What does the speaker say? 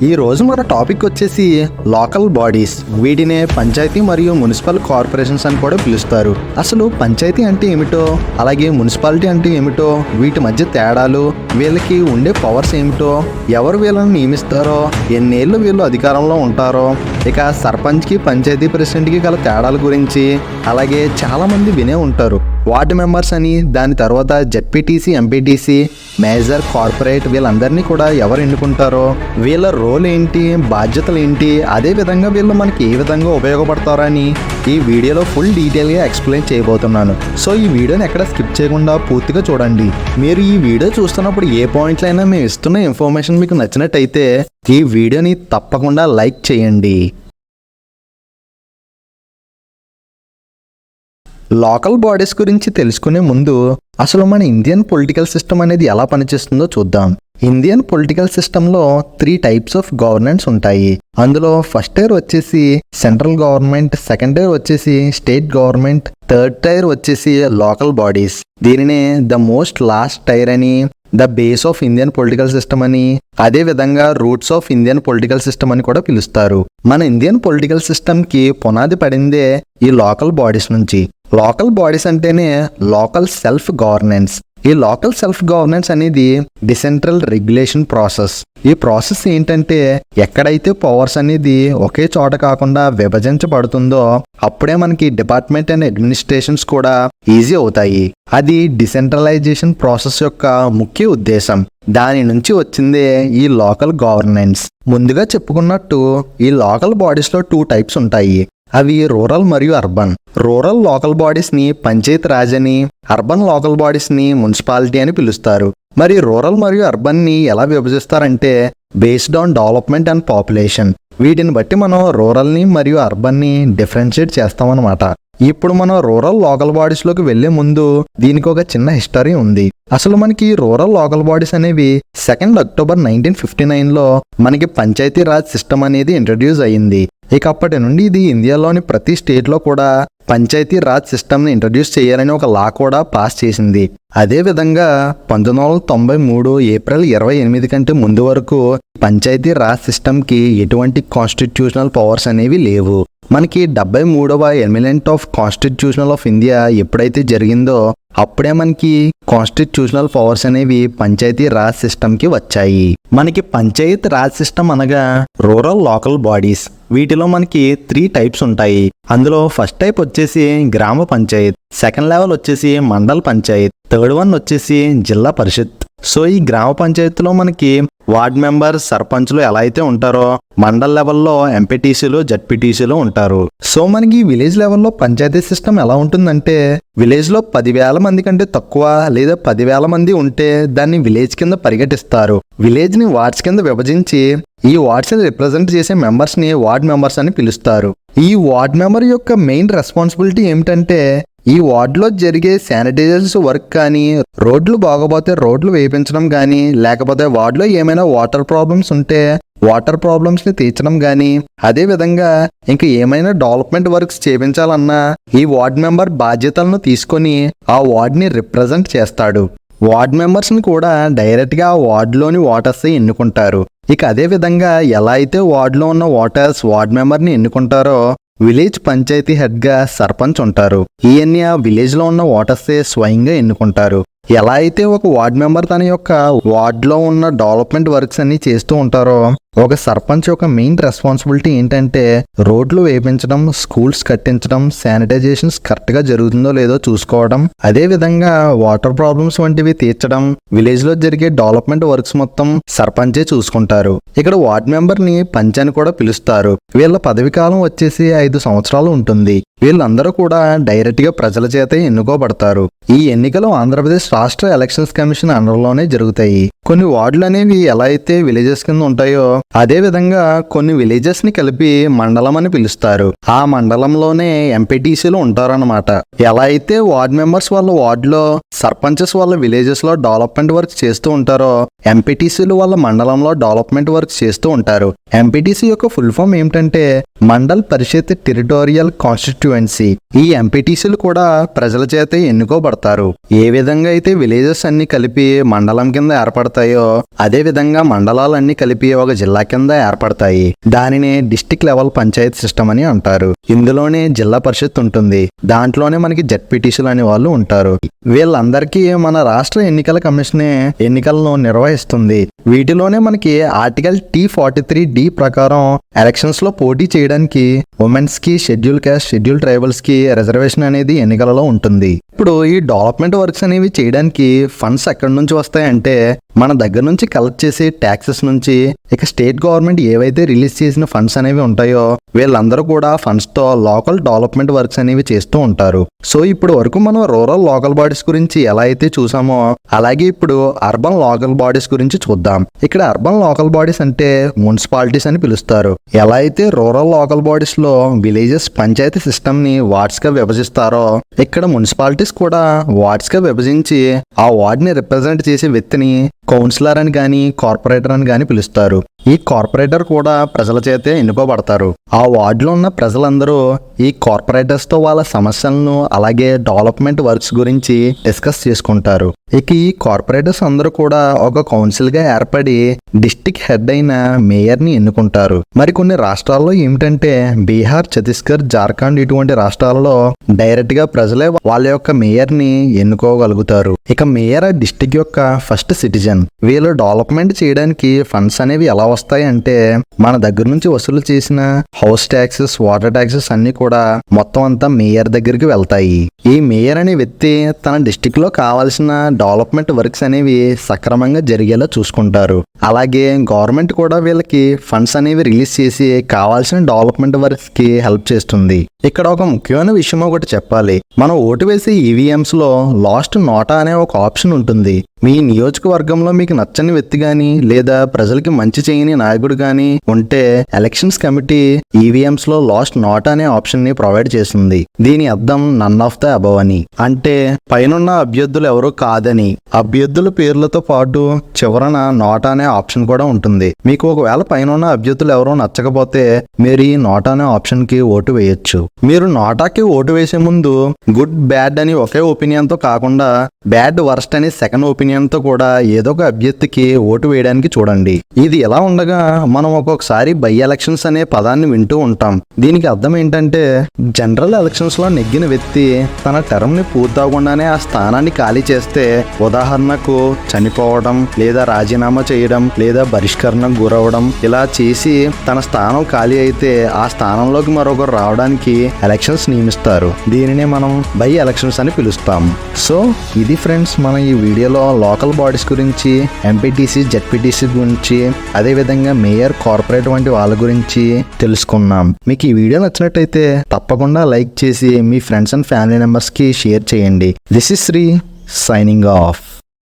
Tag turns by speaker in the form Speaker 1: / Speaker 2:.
Speaker 1: ఈ రోజు మన టాపిక్ వచ్చేసి లోకల్ బాడీస్. వీటినే పంచాయతీ మరియు మున్సిపల్ కార్పొరేషన్స్ అని కూడా పిలుస్తారు. అసలు పంచాయతీ అంటే ఏమిటో, అలాగే మున్సిపాలిటీ అంటే ఏమిటో, వీటి మధ్య తేడాలు, వీళ్ళకి ఉండే పవర్స్ ఏమిటో, ఎవరు వీళ్ళని నియమిస్తారో, ఎన్నేళ్ళు వీళ్ళు అధికారంలో ఉంటారో, ఇక సర్పంచ్కి పంచాయతీ ప్రెసిడెంట్కి గల తేడాల గురించి, అలాగే చాలామంది వినే ఉంటారు వార్డు మెంబర్స్ అని. దాని తర్వాత జెడ్పీటీసీ, ఎంపీటీసీ, మేజర్, కార్పొరేట్, వీళ్ళందరినీ కూడా ఎవరు ఎన్నుకుంటారో, వీళ్ళ రోల్ ఏంటి, బాధ్యతలు ఏంటి, అదే విధంగా వీళ్ళు మనకి ఏ విధంగా ఉపయోగపడతారని ఈ వీడియోలో ఫుల్ డీటెయిల్గా ఎక్స్ప్లెయిన్ చేయబోతున్నాను. సో ఈ వీడియోని ఎక్కడ స్కిప్ చేయకుండా పూర్తిగా చూడండి. మీరు ఈ వీడియో చూస్తున్నప్పుడు ఏ పాయింట్లైనా మేము ఇస్తున్న ఇన్ఫర్మేషన్ మీకు నచ్చినట్టయితే ఈ వీడియోని తప్పకుండా లైక్ చేయండి. లోకల్ బాడీస్ గురించి తెలుసుకునే ముందు అసలు మన ఇండియన్ పొలిటికల్ సిస్టమ్ అనేది ఎలా పనిచేస్తుందో చూద్దాం. ఇండియన్ పొలిటికల్ సిస్టంలో 3 టైప్స్ ఆఫ్ గవర్నెన్స్ ఉంటాయి. అందులో ఫస్ట్ టైర్ వచ్చేసి సెంట్రల్ గవర్నమెంట్, సెకండ్ టైర్ వచ్చేసి స్టేట్ గవర్నమెంట్, థర్డ్ టైర్ వచ్చేసి లోకల్ బాడీస్. దీనినే ద మోస్ట్ లాస్ట్ టైర్ అని, the base of Indian political system అని, అదే విధంగా roots of Indian political system అని కూడా పిలుస్తారు. మన ఇండియన్ పొలిటికల్ సిస్టమ్ కి పునాది పడిందే ఈ లోకల్ బాడీస్ నుంచి. లోకల్ బాడీస్ అంటేనే లోకల్ సెల్ఫ్ గవర్నెన్స్. ఈ లోకల్ సెల్ఫ్ గవర్నెన్స్ అనేది డిసెంట్రల్ రెగ్యులేషన్ ప్రాసెస్. ఈ ప్రాసెస్ ఏంటంటే ఎక్కడైతే పవర్స్ అనేది ఒకే చోట కాకుండా విభజించబడుతుందో అప్పుడే మనకి డిపార్ట్మెంట్ అండ్ అడ్మినిస్ట్రేషన్స్ కూడా ఈజీ అవుతాయి. అది డిసెంట్రలైజేషన్ ప్రాసెస్ యొక్క ముఖ్య ఉద్దేశం. దాని నుంచి వచ్చిందే ఈ లోకల్ గవర్నెన్స్. ముందుగా చెప్పుకున్నట్టు ఈ లోకల్ బాడీస్లో 2 టైప్స్ ఉంటాయి. అవి రూరల్ మరియు అర్బన్. రూరల్ లోకల్ బాడీస్ ని పంచాయత్ రాజ్ అని, అర్బన్ లోకల్ బాడీస్ ని మున్సిపాలిటీ అని పిలుస్తారు. మరి రూరల్ మరియు అర్బన్ ని ఎలా విభజిస్తారంటే based on development and population. వీటిని బట్టి మనం రూరల్ ని మరియు అర్బన్ ని డిఫరెన్షియేట్ చేస్తామన్నమాట. ఇప్పుడు మనం రూరల్ లోకల్ బాడీస్ లోకి వెళ్లే ముందు దీనికి ఒక చిన్న హిస్టరీ ఉంది. అసలు మనకి రూరల్ లోకల్ బాడీస్ అనేవి 2 అక్టోబర్ 1959లో మనకి పంచాయతీ రాజ్ సిస్టమ్ అనేది ఇంట్రడ్యూస్ అయ్యింది. ఇక అప్పటి నుండి ఇది ఇండియాలోని ప్రతి స్టేట్లో కూడా పంచాయతీ రాజ్ సిస్టమ్ని ఇంట్రడ్యూస్ చేయాలని ఒక లా కూడా పాస్ చేసింది. అదే విధంగా 1993 ఏప్రిల్ 28 కంటే ముందు వరకు పంచాయతీ రాజ్ సిస్టమ్కి ఎటువంటి కాన్స్టిట్యూషనల్ పవర్స్ అనేవి లేవు. మనకి 73వ amendment of constitutional of India ఎప్పుడైతే జరిగిందో అప్పుడే మనకి కాన్స్టిట్యూషనల్ పవర్స్ అనేవి పంచాయతీ రాజ్ సిస్టమ్కి వచ్చాయి. మనకి పంచాయత్ రాజ్ సిస్టమ్ అనగా రూరల్ లోకల్ బాడీస్. వీటిలో మనకి 3 టైప్స్ ఉంటాయి. అందులో ఫస్ట్ టైప్ వచ్చేసి గ్రామ పంచాయత్, సెకండ్ లెవెల్ వచ్చేసి మండల్ పంచాయత్, థర్డ్ వన్ వచ్చేసి జిల్లా పరిషత్. సో ఈ గ్రామ పంచాయతీలో మనకి వార్డ్ మెంబర్, సర్పంచ్లు ఎలా అయితే ఉంటారో మండల్ లెవెల్లో ఎంపీటీసీలు, జడ్పీటీసీలు ఉంటారు. సో మనకి విలేజ్ లెవెల్లో పంచాయతీ సిస్టమ్ ఎలా ఉంటుందంటే విలేజ్లో 10,000 మంది కంటే తక్కువ లేదా 10,000 మంది ఉంటే దాన్ని విలేజ్ కింద పరిగణిస్తారు. విలేజ్ని వార్డ్స్ కింద విభజించి ఈ వార్డ్స్ని రిప్రజెంట్ చేసే మెంబర్స్ని వార్డ్ మెంబర్స్ అని పిలుస్తారు. ఈ వార్డ్ మెంబర్ యొక్క మెయిన్ రెస్పాన్సిబిలిటీ ఏమిటంటే ఈ వార్డులో జరిగే శానిటైజర్స్ వర్క్ కానీ, రోడ్లు బాగోపోతే రోడ్లు వేయించడం కానీ, లేకపోతే వార్డులో ఏమైనా వాటర్ ప్రాబ్లమ్స్ ఉంటే వాటర్ ప్రాబ్లమ్స్ని తీర్చడం కానీ, అదే విధంగా ఇంకా ఏమైనా డెవలప్మెంట్ వర్క్స్ చేయించాలన్నా ఈ వార్డ్ మెంబర్ బాధ్యతలను తీసుకొని ఆ వార్డ్ని రిప్రజెంట్ చేస్తాడు. వార్డ్ మెంబర్స్ని కూడా డైరెక్ట్గా ఆ వార్డులోని ఓటర్స్ ఎన్నుకుంటారు. ఇక అదే విధంగా ఎలా అయితే వార్డులో ఉన్న ఓటర్స్ వార్డ్ మెంబర్ని ఎన్నుకుంటారో విలేజ్ పంచాయతీ హెడ్గా సర్పంచ్ ఉంటారు. ఈయన్ని ఆ విలేజ్లో ఉన్న ఓటర్సే స్వయంగా ఎన్నుకుంటారు. ఎలా అయితే ఒక వార్డ్ మెంబర్ తన యొక్క వార్డులో ఉన్న డెవలప్మెంట్ వర్క్స్ అన్ని చేస్తూ ఉంటారో ఒక సర్పంచ్ యొక్క మెయిన్ రెస్పాన్సిబిలిటీ ఏంటంటే రోడ్లు వేయించడం, స్కూల్స్ కట్టించడం, శానిటైజేషన్స్ కరెక్ట్గా జరుగుతుందో లేదో చూసుకోవడం, అదే విధంగా వాటర్ ప్రాబ్లమ్స్ వంటివి తీర్చడం, విలేజ్ లో జరిగే డెవలప్మెంట్ వర్క్స్ మొత్తం సర్పంచే చూసుకుంటారు. ఇక్కడ వార్డ్ మెంబర్ ని పంచ్ అని కూడా పిలుస్తారు. వీళ్ళ పదవి కాలం వచ్చేసి 5 సంవత్సరాలు ఉంటుంది. వీళ్ళందరూ కూడా డైరెక్ట్ గా ప్రజల చేత ఎన్నుకోబడతారు. ఈ ఎన్నికలు ఆంధ్రప్రదేశ్ రాష్ట్ర ఎలక్షన్స్ కమిషన్ అండర్లోనే జరుగుతాయి. కొన్ని వార్డులు అనేవి ఎలా అయితే విలేజెస్ కింద ఉంటాయో అదే విధంగా కొన్ని విలేజెస్ ని కలిపి మండలం అని పిలుస్తారు. ఆ మండలంలోనే ఎంపీటీసీలు ఉంటారన్నమాట. ఎలా అయితే వార్డ్ మెంబర్స్ వాళ్ళ వార్డులో, సర్పంచెస్ వాళ్ళ విలేజెస్ లో డెవలప్మెంట్ వర్క్ చేస్తూ ఉంటారో ఎంపీటీసీలు వాళ్ళ మండలంలో డెవలప్మెంట్ వర్క్ చేస్తూ ఉంటారు. ఎంపీటీసీ యొక్క ఫుల్ ఫామ్ ఏమిటంటే మండల్ పరిషత్ టెరిటోరియల్ కాన్స్టిట్యుయెన్సీ. ఈ ఎంపీటీసీలు కూడా ప్రజల చేత ఎన్నుకోబడతారు. ఏ విధంగా అయితే విలేజెస్ అన్ని కలిపి మండలం కింద ఏర్పడతాయో అదే విధంగా మండలాలన్నీ కలిపి ఒక జిల్లా కింద ఏర్పడతాయి. దానిని డిస్టిక్ లెవెల్ పంచాయత్ సిస్టమ్ అని అంటారు. ఇందులోనే జిల్లా పరిషత్ ఉంటుంది. దాంట్లోనే మనకి జెడ్పీటీసీలు అనే వాళ్ళు ఉంటారు. వీళ్ళందరికీ మన రాష్ట్ర ఎన్నికల కమిషనే ఎన్నికలను నిర్వహిస్తుంది. వీటిలోనే మనకి ఆర్టికల్ T43D ప్రకారం ఎలక్షన్స్ లో పోటీ చేయడానికి ఉమెన్స్ కి, షెడ్యూల్ క్యాస్ట్, షెడ్యూల్ ట్రైబల్స్ కి రిజర్వేషన్ అనేది ఎన్నికలలో ఉంటుంది. ఇప్పుడు ఈ డెవలప్మెంట్ వర్క్స్ అనేవి చేయడానికి ఫండ్స్ ఎక్కడి నుంచి వస్తాయంటే మన దగ్గర నుంచి కలెక్ట్ చేసే ట్యాక్సెస్ నుంచి, ఇక స్టేట్ గవర్నమెంట్ ఏవైతే రిలీజ్ చేసిన ఫండ్స్ అనేవి ఉంటాయో వీళ్ళందరూ కూడా ఫండ్స్ తో లోకల్ డెవలప్మెంట్ వర్క్స్ అనేవి చేస్తూ ఉంటారు. సో ఇప్పుడు వరకు మనం రూరల్ లోకల్ బాడీస్ గురించి ఎలా అయితే చూసామో అలాగే ఇప్పుడు అర్బన్ లోకల్ బాడీస్ గురించి చూద్దాం. ఇక్కడ అర్బన్ లోకల్ బాడీస్ అంటే మున్సిపాలిటీస్ అని పిలుస్తారు. ఎలా అయితే రూరల్ లోకల్ బాడీస్ లో విలేజెస్ పంచాయతీ సిస్టమ్ ని వార్డ్స్ గా విభజిస్తారో ఇక్కడ మున్సిపాలిటీస్ కూడా వార్డ్స్ గా విభజించి ఆ వార్డ్ ని రిప్రజెంట్ చేసే వ్యక్తిని కౌన్సిలర్ అని గాని, కార్పొరేటర్ అని గాని పిలుస్తారు. ఈ కార్పొరేటర్ కూడా ప్రజల చేతే ఎన్నుకోబడతారు. ఆ వార్డులో ఉన్న ప్రజలందరూ ఈ కార్పొరేటర్స్ తో వాళ్ళ సమస్యలను అలాగే డెవలప్మెంట్ వర్క్స్ గురించి డిస్కస్ చేసుకుంటారు. ఇక ఈ కార్పొరేటర్స్ అందరూ కూడా ఒక కౌన్సిల్ గా ఏర్పడి డిస్టిక్ హెడ్ అయిన మేయర్ ని ఎన్నుకుంటారు. మరి కొన్ని రాష్ట్రాల్లో ఏమిటంటే బీహార్, ఛత్తీస్గఢ్, జార్ఖండ్ ఇటువంటి రాష్ట్రాల్లో డైరెక్ట్ గా ప్రజలే వాళ్ళ యొక్క మేయర్ ని ఎన్నుకోగలుగుతారు. ఇక మేయర్ ఆ డిస్టిక్ యొక్క ఫస్ట్ సిటిజన్. వీళ్ళు డెవలప్మెంట్ చేయడానికి ఫండ్స్ అనేవి ఎలా వస్తాయి అంటే మన దగ్గర నుంచి వసూలు చేసిన హౌస్ ట్యాక్సెస్, వాటర్ ట్యాక్సెస్ అన్ని కూడా మొత్తం అంతా మేయర్ దగ్గరికి వెళ్తాయి. ఈ మేయర్ అనే వ్యక్తి తన డిస్టిక్ లో కావాల్సిన డెవలప్మెంట్ వర్క్స్ అనేవి సక్రమంగా జరిగేలా చూసుకుంటారు. అలాగే గవర్నమెంట్ కూడా వీళ్ళకి ఫండ్స్ అనేవి రిలీజ్ చేసి కావాల్సిన డెవలప్మెంట్ వర్క్స్ కి హెల్ప్ చేస్తుంది. ఇక్కడ ఒక ముఖ్యమైన విషయం ఒకటి చెప్పాలి. మనం ఓటు వేసే ఈవీఎంస్ లో లాస్ట్ నోటా అనే ఒక ఆప్షన్ ఉంటుంది. మీ నియోజకవర్గంలో మీకు నచ్చని వ్యక్తి గాని లేదా ప్రజలకి మంచి చేయని నాయకుడు గాని ఉంటే ఎలక్షన్స్ కమిటీ ఈవీఎంస్ లో లాస్ట్ నోటా అనే ఆప్షన్ ని ప్రొవైడ్ చేస్తుంది. దీని అర్థం నన్ ఆఫ్ ద అబవ్ అని. అంటే పైనున్న అభ్యర్థులు ఎవరు కాదని. అభ్యర్థుల పేర్లతో పాటు చివరన నోటా అనే ఆప్షన్ కూడా ఉంటుంది. మీకు ఒకవేళ పైనున్న అభ్యర్థులు ఎవరో నచ్చకపోతే మీరు ఈ నోటా అనే ఆప్షన్ కి ఓటు వేయొచ్చు. మీరు నోటాకి ఓటు వేసే ముందు గుడ్, బ్యాడ్ అని ఒకే ఒపీనియన్ తో కాకుండా బ్యాడ్, వర్స్ట్ అని సెకండ్ ఒపీనియన్ తో కూడా ఏదో ఒక అభ్యర్థికి ఓటు వేయడానికి చూడండి. ఇది ఎలా ఉండగా మనం ఒక్కొక్కసారి బై ఎలక్షన్స్ అనే పదాన్ని వింటూ ఉంటాం. దీనికి అర్థం ఏంటంటే జనరల్ ఎలక్షన్స్ లో నెగ్గిన వ్యక్తి తన టర్మ్ ని పూర్తవకుండానే ఆ స్థానాన్ని ఖాళీ చేస్తే, ఉదాహరణకు చనిపోవడం లేదా రాజీనామా చేయడం లేదా బహిష్కరణకు గురవడం ఇలా చేసి తన స్థానం ఖాళీ అయితే ఆ స్థానంలోకి మరొకరు రావడానికి ఎలక్షన్స్ నియమిస్తారు. దీనినే మనం బై ఎలక్షన్స్ అని పిలుస్తాం. సో ఇది ఫ్రెండ్స్, మనం ఈ వీడియోలో లోకల్ బాడీస్ గురించి, ఎంపీటీసీ, జెడ్పీటీసీ గురించి, అదేవిధంగా మేయర్, కార్పొరేట్ వంటి వాళ్ళ గురించి తెలుసుకున్నాం. మీకు ఈ వీడియో నచ్చినట్టయితే తప్పకుండా లైక్ చేసి మీ ఫ్రెండ్స్ అండ్ ఫ్యామిలీ మెంబర్స్ కి షేర్ చేయండి. This is Sri signing of.